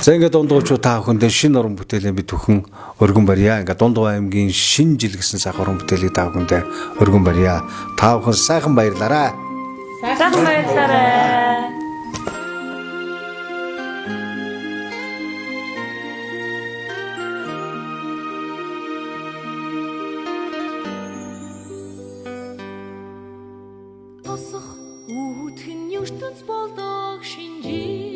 За ингээд дундуучуу та бүхэндээ шинэ уран бүтээлээ бид бүхэн өргөн барья. Ингээд Дундгой аймгийн шинэ жил гэсэн цаг уран бүтээлийг та бүхэндээ өргөн барья. Та бүхэн сайхан баярлаарай. Сайхан баярлаарай. Босох үүдхэн ертөнц болдог шинжил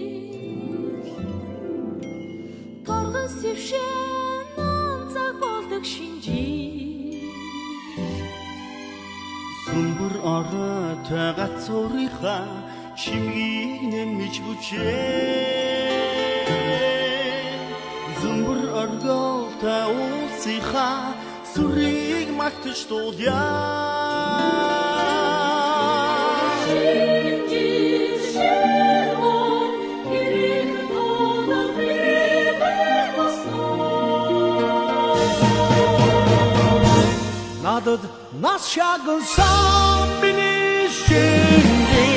Торгон сэвшэн онцаг болдог шинжил Сүмбэр оройтой гацуурынхаа чимгийг нэмж бүжээ Зүмбэр орголтой уусынхаа сүрийг магтаж дуулъя Надад нас шагнасан миний шинжээ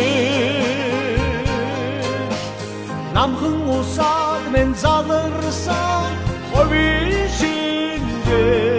Намхан усаад мен заларсан ховийн шинжээ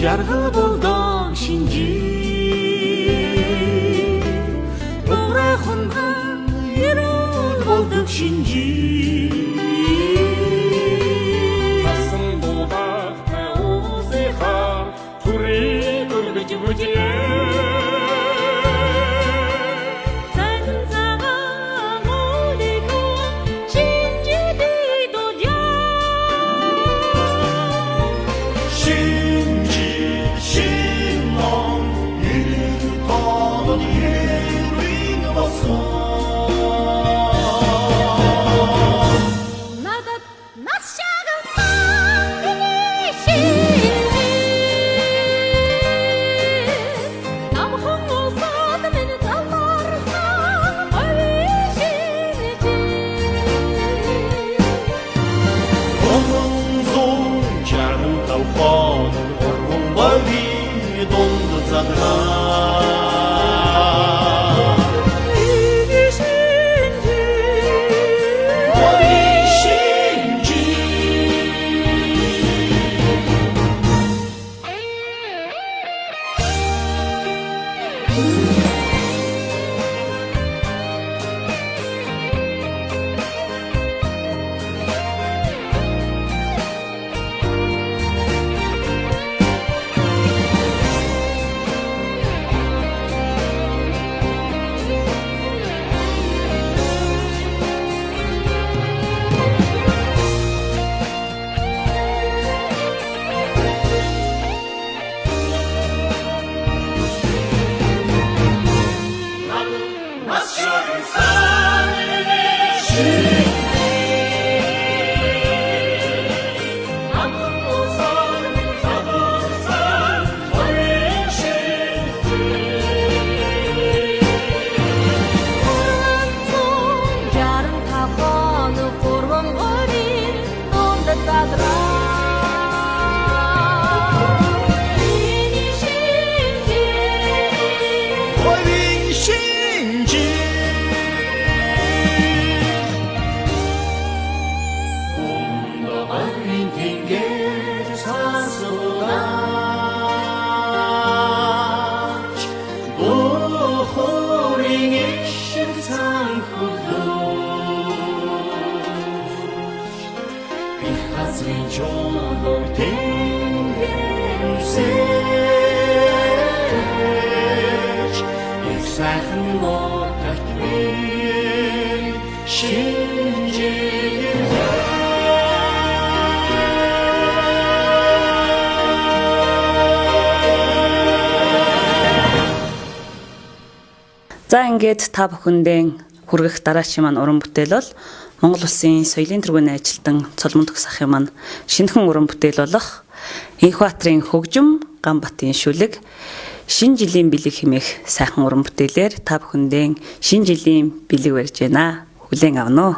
Жаргал болдог шинжээ Нурахынхан ерөөл болдог шинжээ Асан дуудахтай уусынхаа түрийг өргөж бүжээ За ингээд та бүхэндээ хүргэх дараачийн маань уран бүтээл бол Монгол Улсын соёлын тэргүүний ажилтан Цолмон төгс ахын маань шинэхэн уран бүтээл болох Инх Баатрын хөгжим Ганбатын шүлэг шинэ жилийн бэлэг хэмээх сайхан уран бүтээлээр та бүхэндээ шинэ жилийн бэлэг барьж байна. Хүлээн авна уу?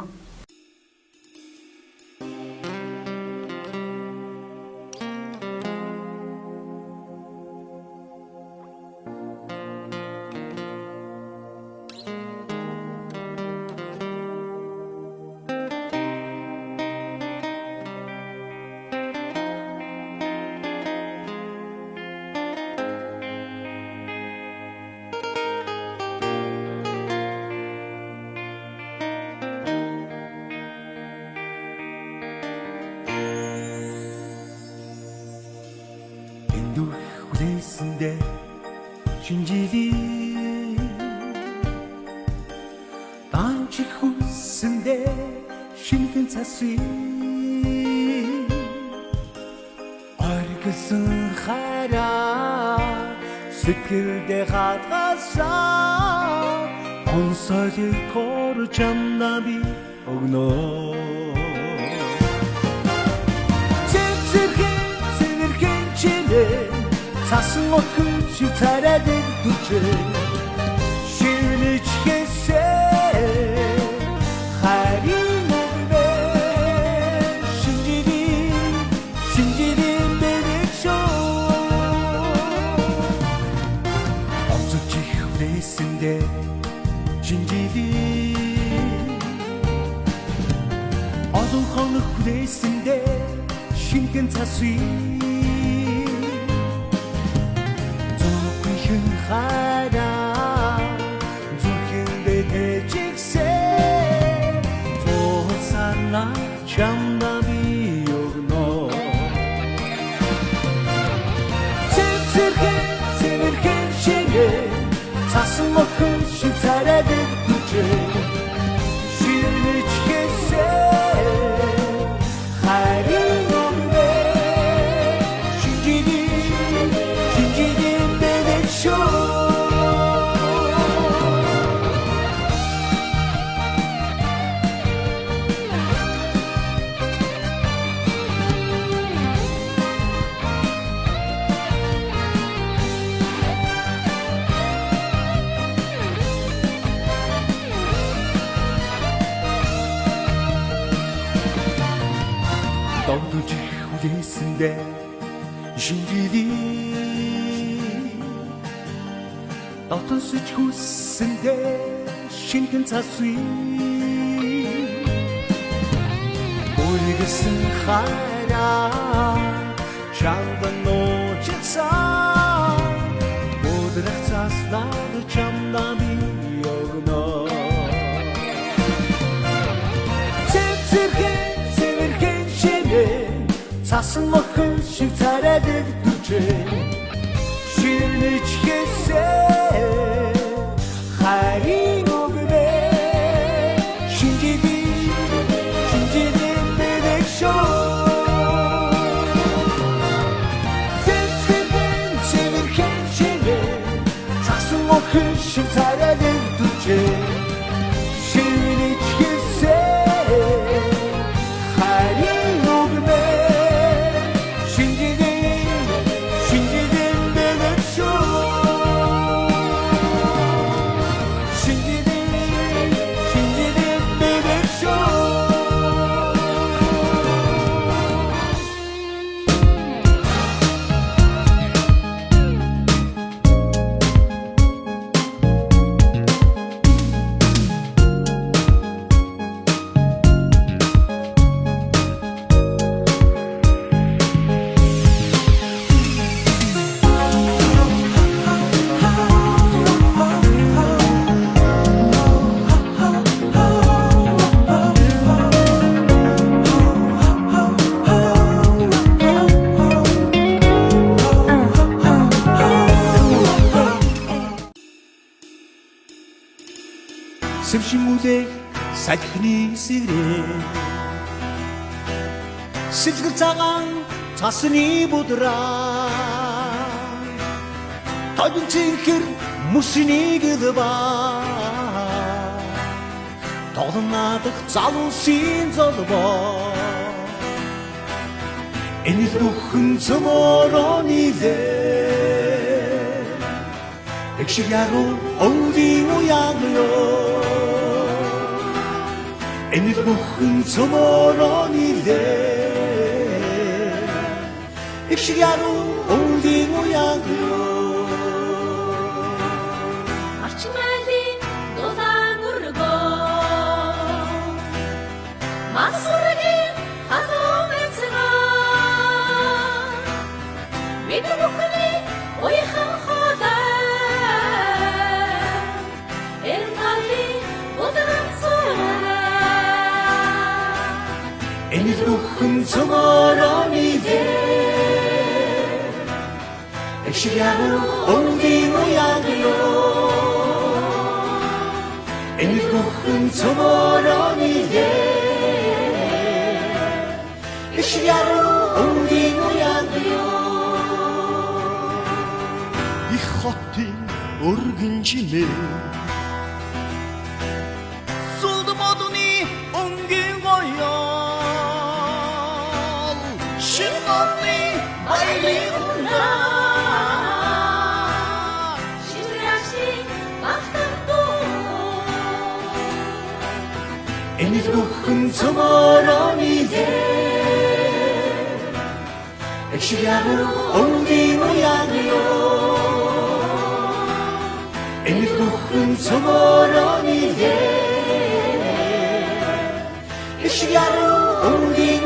Эндүх хүлээсэндээ шинжилий Данчил хүссэндээ шинхэн цасүй Оргилсан хараа сэтгэлдээ хатгасаа Онсолыг тор чамна би өгнөө Цасан охин шиг царайд дүрчээ Шивнэж хэсээ Харин өгвэ Шинжирийн бэрэг шоу Онцог чих хүрээсэндээ шинжилий Олон хоног хүрээсэндээ шингэн цасүй хараа зүрхэндээ тэжигсээ зоосана чамда би өгнө цэвэрхэн шинэ цасан охин шиг царайд дүрчээ шивнэж хэсээ харин өгвэ шинжирийн бэрэг шоу Догдож хүлээсэндээ шинжилий Дотосч хүссэндээ шингэн цасүй Өргөсөн хараа чамдан нуучсан Өдрөх цаснаар чамдан би өгнө Цэвэрхэн шинэ цасан охин шиг царайд дүрчээ Шивнэж хэсээ харин өгвэ шинжирийн бэрэг шоу Цэвэрхэн шинэ цасан охин шиг царайд дүрчээ Шивнэж хэсээ харин өгвэ шинжирийн бэрэг шоу Шинжирийн бэрэг шоу Сэвшимүүлэх сахины сэрээ Сэлгэр цагаан цасны будраа Тойдон цэнхэр мөсний гэлбаа Тоглон надах залуусын золбоо Энэ бүхэн цөмөрөө нийлээ Экшиг яруу өвлийн уяглоо Энэ бүхэн цөмөрөө нийлээ Экшиг яруу өвлийн уяглоо Арчмайлын дулаан өргөө Масургийн хатуу мэцгаа Бидний бүхний уяхан ходай Эртали ударанцаа Энэ бүхэн цөмөрөө нийлээ Экшиг яруу өвлийн уяглоо Энэ бүхэн цөмөрөө нийлээ Экшиг яруу өвлийн уяглоо Их хотын өргөн чимээ Сүлд модны өнгийн гоёл Шингоны баярын Шинраши бахтардуу Энэ бүхэн цөмөрөө нийлээ Экшиг яруу өвлийн уяглоо Энэ бүхэн цөмөрөө нийлээ Экшиг яруу өвлийн